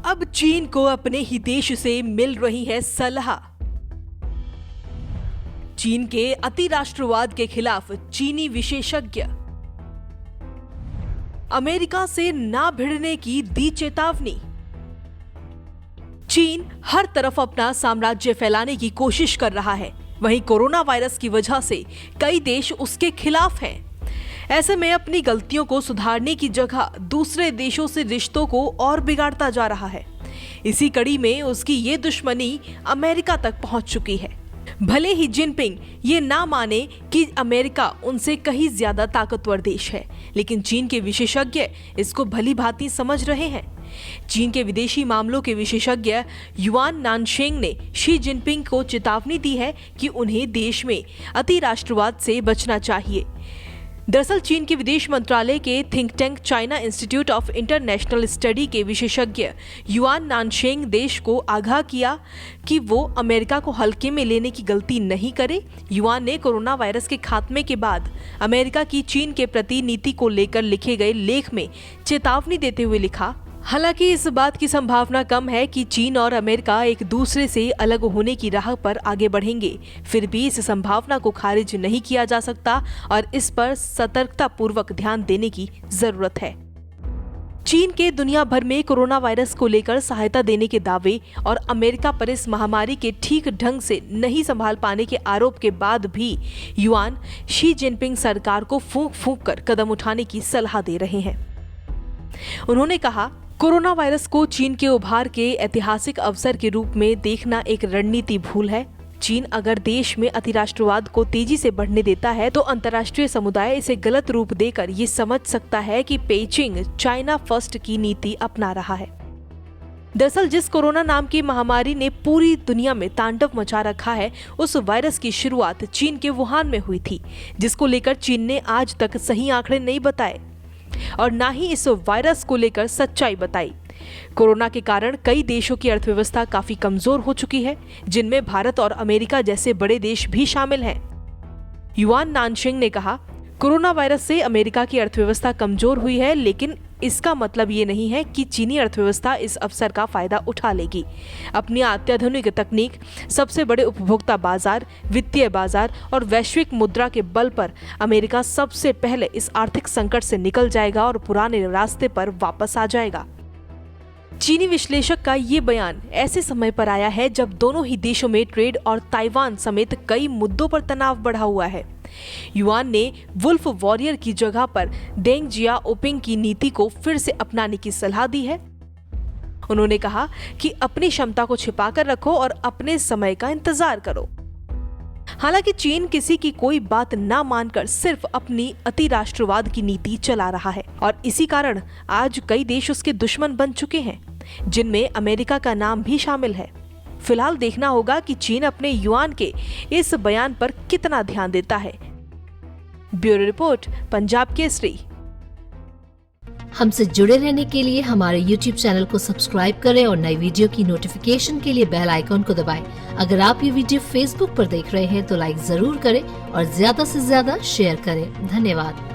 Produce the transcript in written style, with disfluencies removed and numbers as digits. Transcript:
अब चीन को अपने ही देश से मिल रही है सलाह। चीन के अति राष्ट्रवाद के खिलाफ चीनी विशेषज्ञ। अमेरिका से ना भिड़ने की दी चेतावनी। चीन हर तरफ अपना साम्राज्य फैलाने की कोशिश कर रहा है, वहीं कोरोना वायरस की वजह से कई देश उसके खिलाफ हैं। ऐसे में अपनी गलतियों को सुधारने की जगह दूसरे देशों से रिश्तों को और बिगाड़ता जा रहा है। इसी कड़ी में उसकी ये दुश्मनी अमेरिका तक पहुंच चुकी है। भले ही जिनपिंग ये ना माने कि अमेरिका उनसे कहीं ज्यादा ताकतवर देश है, लेकिन चीन के विशेषज्ञ इसको भली भांति समझ रहे हैं। चीन के विदेशी मामलों के विशेषज्ञ युआन नानशेंग ने शी जिनपिंग को चेतावनी दी है कि उन्हें देश में अति राष्ट्रवाद से बचना चाहिए। दरअसल चीन के विदेश मंत्रालय के think tank China institute of international study के विशेषज्ञ युआन नानशेंग देश को आगाह किया कि वो अमेरिका को हल्के में लेने की गलती नहीं करे। युआन ने कोरोना वायरस के खात्मे के बाद अमेरिका की चीन के प्रति नीति को लेकर लिखे गए लेख में चेतावनी देते हुए लिखा, हालांकि इस बात की संभावना कम है कि चीन और अमेरिका एक दूसरे से अलग होने की राह पर आगे बढ़ेंगे, फिर भी इस संभावना को खारिज नहीं किया जा सकता और इस पर सतर्कता पूर्वक ध्यान देने की जरूरत है। चीन के दुनिया भर में कोरोना वायरस को लेकर सहायता देने के दावे और अमेरिका पर इस महामारी के ठीक ढंग से नहीं संभाल पाने के आरोप के बाद भी युआन शी जिनपिंग सरकार को फूंक फूंक कर कदम उठाने की सलाह दे रहे हैं। उन्होंने कहा, कोरोना वायरस को चीन के उभार के ऐतिहासिक अवसर के रूप में देखना एक रणनीति भूल है। चीन अगर देश में अतिराष्ट्रवाद को तेजी से बढ़ने देता है तो अंतर्राष्ट्रीय समुदाय इसे गलत रूप देकर ये समझ सकता है कि पेइचिंग चाइना फर्स्ट की नीति अपना रहा है। दरअसल जिस कोरोना नाम की महामारी ने पूरी दुनिया में तांडव मचा रखा है, उस वायरस की शुरुआत चीन के वुहान में हुई थी, जिसको लेकर चीन ने आज तक सही आंकड़े नहीं बताए और ना ही इस वायरस को लेकर सच्चाई बताई। कोरोना के कारण कई देशों की अर्थव्यवस्था काफी कमजोर हो चुकी है, जिनमें भारत और अमेरिका जैसे बड़े देश भी शामिल हैं। युआन नानशेंग ने कहा, कोरोना वायरस से अमेरिका की अर्थव्यवस्था कमजोर हुई है, लेकिन इसका मतलब ये नहीं है कि चीनी अर्थव्यवस्था इस अवसर का फायदा उठा लेगी। अपनी अत्याधुनिक तकनीक, सबसे बड़े उपभोक्ता बाजार, वित्तीय बाजार और वैश्विक मुद्रा के बल पर अमेरिका सबसे पहले इस आर्थिक संकट से निकल जाएगा और पुराने रास्ते पर वापस आ जाएगा। चीनी विश्लेषक का ये बयान ऐसे समय पर आया है जब दोनों ही देशों में ट्रेड और ताइवान समेत कई मुद्दों पर तनाव बढ़ा हुआ है। युआन ने वुल्फ वॉरियर की जगह पर डेंग जियाओपिंग की नीति को फिर से अपनाने की सलाह दी है। उन्होंने कहा कि अपनी क्षमता को छिपाकर रखो और अपने समय का इंतजार करो। हालांकि चीन किसी की कोई बात ना मानकर सिर्फ अपनी अति राष्ट्रवाद की नीति चला रहा है और इसी कारण आज कई देश उसके दुश्मन बन चुके हैं, जिनमें अमेरिका का नाम भी शामिल है। फिलहाल देखना होगा कि चीन अपने युआन के इस बयान पर कितना ध्यान देता है। Bureau report, Punjab Kesari. हमसे जुड़े रहने के लिए हमारे YouTube चैनल को सब्सक्राइब करें और नई वीडियो की नोटिफिकेशन के लिए बेल आइकॉन को दबाएं। अगर आप ये वीडियो Facebook पर देख रहे हैं तो लाइक जरूर करें और ज्यादा से ज्यादा शेयर करें। धन्यवाद।